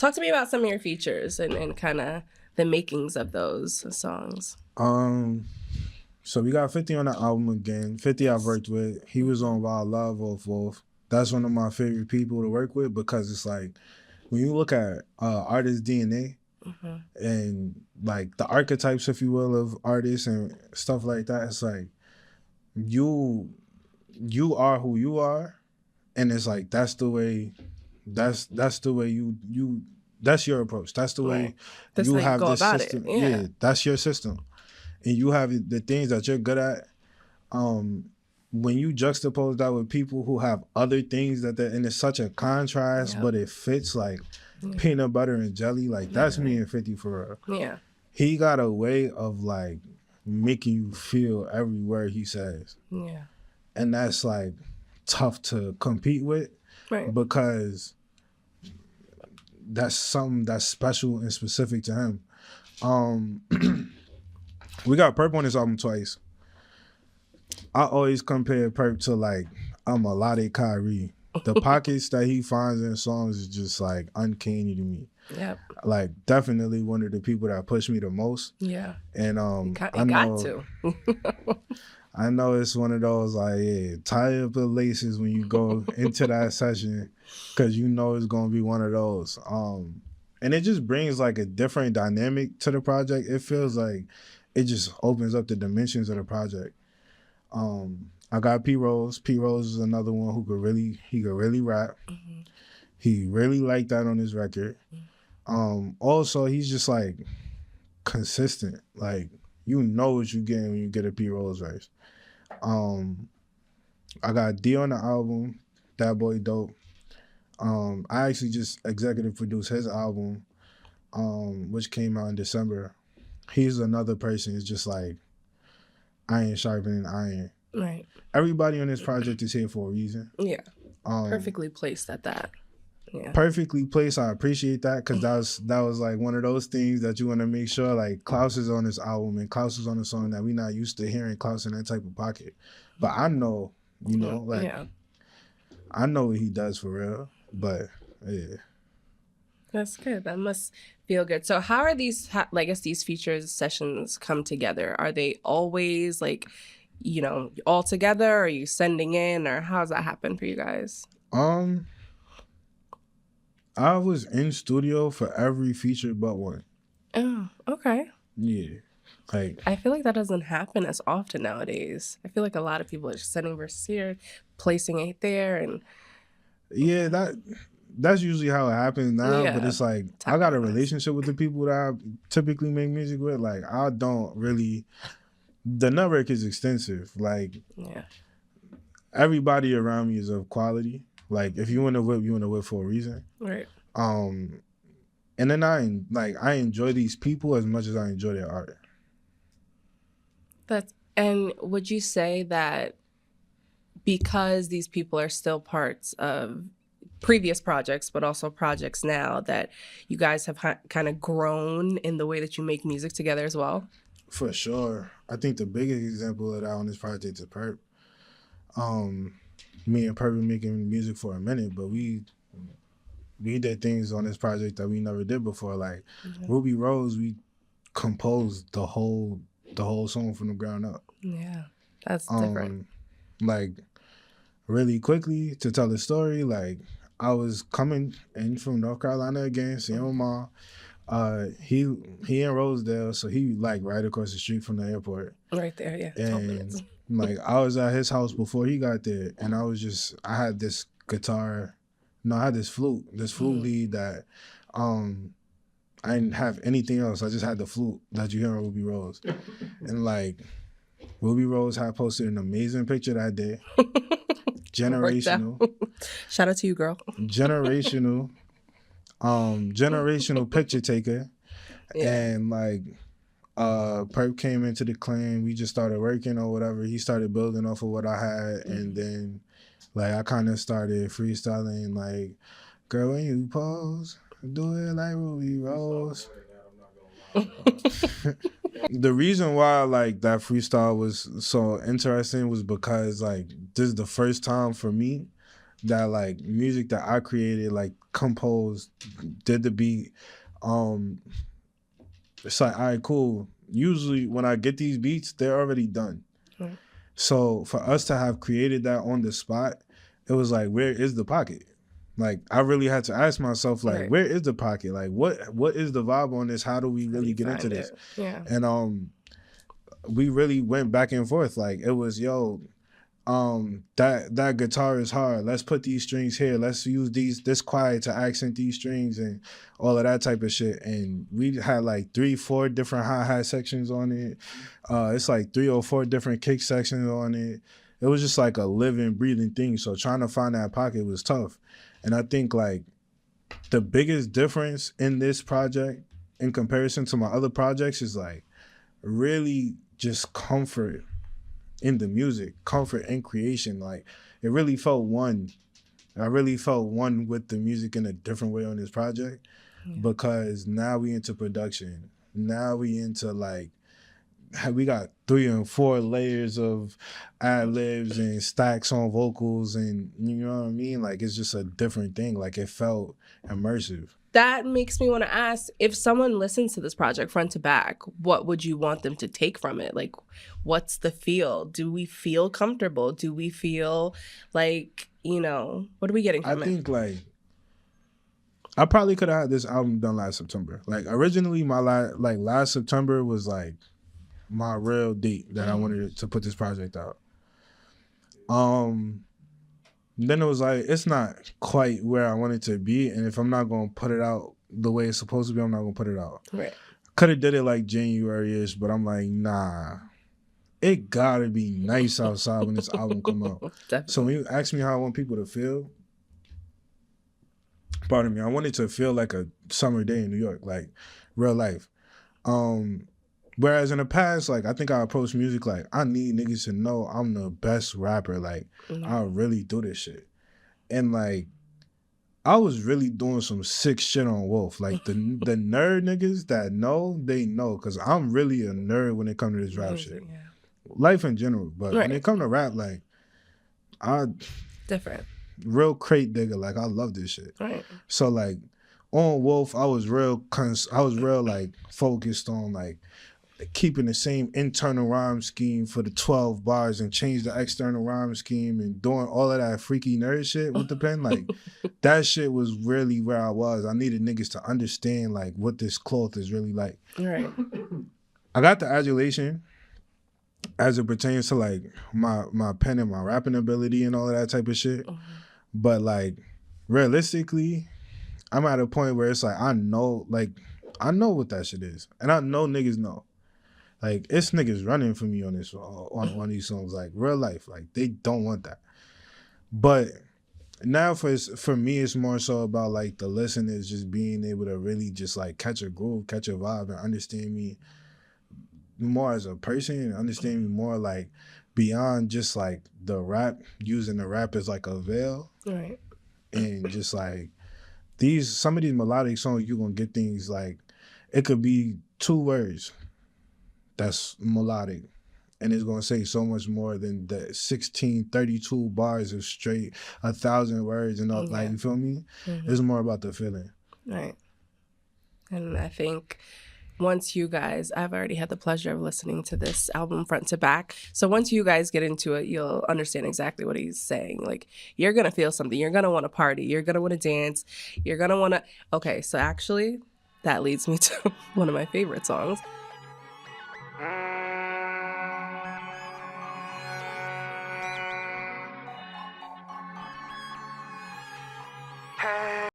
Talk to me about some of your features and kind of the makings of those songs. So we got 50 on the album again. 50 I've worked with. He was on Wild Love, Wolf. That's one of my favorite people to work with because it's like, when you look at artist DNA and like the archetypes, if you will, of artists and stuff like that, it's like you are who you are, and it's like that's the way you that's your approach. That's the way you have this system. Yeah, that's your system. And you have the things that you're good at. When you juxtapose that with people who have other things and it's such a contrast, but it fits like peanut butter and jelly, like that's me and 50 for real. Yeah. He got a way of like making you feel every word he says. Yeah. And that's like tough to compete with because that's something that's special and specific to him. We got Perp on this album twice. I always compare Perp to like a melodic Kyrie. The pockets that he finds in songs is just like uncanny to me. Yeah. Like definitely one of the people that push me the most. Yeah. And I know I know it's one of those like, tie up the laces when you go into that session because you know it's gonna be one of those. And it just brings like a different dynamic to the project. It feels like it just opens up the dimensions of the project. I got P Rose. P Rose is another one who could really rap. He really liked that on his record. Also, he's just like consistent. Like you know what you get when you get a P Rose verse. I got D on the album. That boy dope. I actually just executive produced his album, which came out in December. He's another person. It's just like iron sharpening iron. Right. Everybody on this project is here for a reason. Yeah. Perfectly placed at that. Yeah. Perfectly placed. I appreciate that because that was like one of those things that you want to make sure like Klaus is on this album and Klaus is on a song that we're not used to hearing Klaus in that type of pocket. But I know, I know what he does for real. But yeah. That's good. That must feel good. So how are these, I guess these features sessions come together? Are they always like, all together? Are you sending in, or how does that happen for you guys? I was in studio for every feature but one. Oh, okay. Yeah. Like I feel like that doesn't happen as often nowadays. I feel like a lot of people are just sending verses here, placing it there, and yeah, that's usually how it happens now. Yeah. But it's like I got a relationship with the people that I typically make music with. Like I don't really. The network is extensive. Like everybody around me is of quality. Like if you want to whip, you want to whip for a reason. Right. And then I enjoy these people as much as I enjoy their art. And would you say that because these people are still parts of previous projects, but also projects now, that you guys have kind of grown in the way that you make music together as well? For sure. I think the biggest example of that on this project is Perp. Me and Perp been making music for a minute, but we did things on this project that we never did before. Like Ruby Rose, we composed the whole song from the ground up. Yeah, that's different. Like really quickly to tell the story, like I was coming in from North Carolina again, seeing my mom. He in Rosedale, so he like right across the street from the airport. Right there, yeah. And like I was at his house before he got there, and I had this guitar. No, I had this flute lead that I didn't have anything else. I just had the flute that you hear on Ruby Rose. And like Ruby Rose had posted an amazing picture that day. Generational. Shout out to you, girl. Generational picture taker. Yeah. And like Perp came into the clan. We just started working or whatever. He started building off of what I had, and then like I kind of started freestyling like, girl, when you pose, do it like Ruby Rose. The reason why like that freestyle was so interesting was because like this is the first time for me that like music that I created, like composed, did the beat. It's like, all right, cool. Usually when I get these beats, they're already done. Right. So for us to have created that on the spot, it was like, where is the pocket? Like I really had to ask myself, like, Right. where is the pocket? Like what is the vibe on this? How do we How do really you get into find this? it? Yeah. And we really went back and forth. Like it was, yo, that guitar is hard. Let's put these strings here. Let's use this quiet to accent these strings and all of that type of shit. And we had like 3-4 different hi-hat sections on it. It's like 3 or 4 different kick sections on it. It was just like a living, breathing thing. So trying to find that pocket was tough. And I think like the biggest difference in this project in comparison to my other projects is like really just comfort in the music, comfort in creation. Like it really felt one. I really felt one with the music in a different way on this project because now we into production. Now we into like, we got 3 and 4 layers of ad-libs and stacks on vocals, and you know what I mean? Like it's just a different thing. Like it felt immersive. That makes me want to ask, if someone listens to this project front to back, what would you want them to take from it? Like, what's the feel? Do we feel comfortable? Do we feel like, you know, what are we getting from it? I think like I probably could have had this album done last September. Like originally my last September was like my real date that I wanted to put this project out. Then it was like, it's not quite where I want it to be. And if I'm not going to put it out the way it's supposed to be, I'm not going to put it out. Right. Could have did it like January-ish, but I'm like, nah. It got to be nice outside when this album come out. Definitely. So when you ask me how I want people to feel, pardon me, I want it to feel like a summer day in New York, like real life. Whereas in the past, like I think I approached music like I need niggas to know I'm the best rapper. Like I really do this shit. And like I was really doing some sick shit on Wolf. Like the nerd niggas that know, they know. Cause I'm really a nerd when it comes to this rap shit. Yeah. Life in general. But when it comes to rap, like different. Real crate digger. Like I love this shit. Right. So like on Wolf, I was real like focused on like keeping the same internal rhyme scheme for the 12 bars and change the external rhyme scheme and doing all of that freaky nerd shit with the pen. Like that shit was really where I was. I needed niggas to understand like what this cloth is really like. Right. I got the adulation as it pertains to like my pen and my rapping ability and all of that type of shit. But like realistically, I'm at a point where it's like I know what that shit is. And I know niggas know. Like, it's niggas running for me on this on these songs, like real life. Like, they don't want that. But now for me, it's more so about like the listeners just being able to really just like catch a groove, catch a vibe, and understand me more as a person, and understand me more like beyond just like the rap, using the rap as like a veil. Right. And just like some of these melodic songs, you're gonna get things like it could be 2 words that's melodic, and it's gonna say so much more than the 1632 bars of straight 1,000 words and all. Like, you feel me? It's more about the feeling. Right. And I think once you guys, I've already had the pleasure of listening to this album front to back. So once you guys get into it, you'll understand exactly what he's saying. Like, you're going to feel something. You're going to want to party. You're going to want to dance. You're going to want to... Okay, so actually, that leads me to one of my favorite songs.